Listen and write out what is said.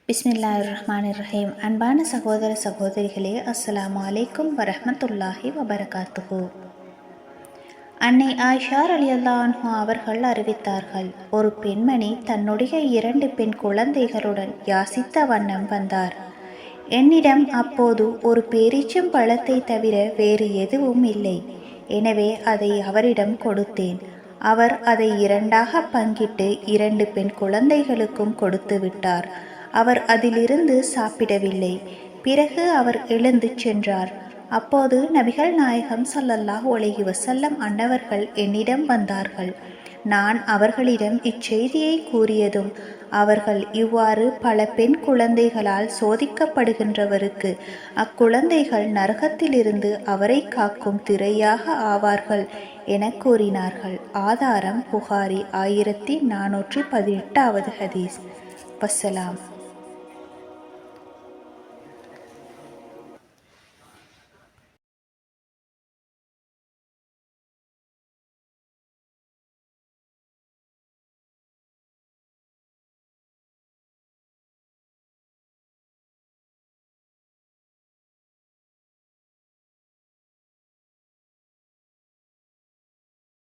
பிஸ்மில்லாஹிர்ரஹ்மானிர்ரஹீம். அன்பான சகோதர சகோதரிகளே, அஸ்ஸலாமு அலைக்கும் வரஹ்மத்துல்லாஹி வபரகாத்துஹு. அன்னை ஆயிஷா ரலியல்லாஹு அன்ஹா அவர்கள் அறிவித்தார்கள், ஒரு பெண்மணி தன்னுடைய 2 பெண் குழந்தைகளுடன் யாசித்த வண்ணம் வந்தார். என்னிடம் அப்போது ஒரு பேரீச்சம் பழத்தை தவிர வேறு எதுவும் இல்லை. எனவே அதை அவரிடம் கொடுத்தேன். அவர் அதை 2ஆக பங்கிட்டு 2 பெண் குழந்தைகளுக்கும் கொடுத்து விட்டார். அவர் அதிலிருந்து சாப்பிடவில்லை. பிறகு அவர் எழுந்து சென்றார். அப்போது நபிகள் நாயகம் ஸல்லல்லாஹு அலைஹி வஸல்லம் அன்னவர்கள் என்னிடம் வந்தார்கள். நான் அவர்களிடம் இச்செய்தியை கூறியதும் அவர்கள், இவ்வாறு பல பெண் குழந்தைகளால் சோதிக்கப்படுகின்றவருக்கு அக்குழந்தைகள் நரகத்திலிருந்து அவரை காக்கும் திரையாக ஆவார்கள் என கூறினார்கள். ஆதாரம் புகாரி 1418 ஹதீஸ். வஸ்ஸலாம்.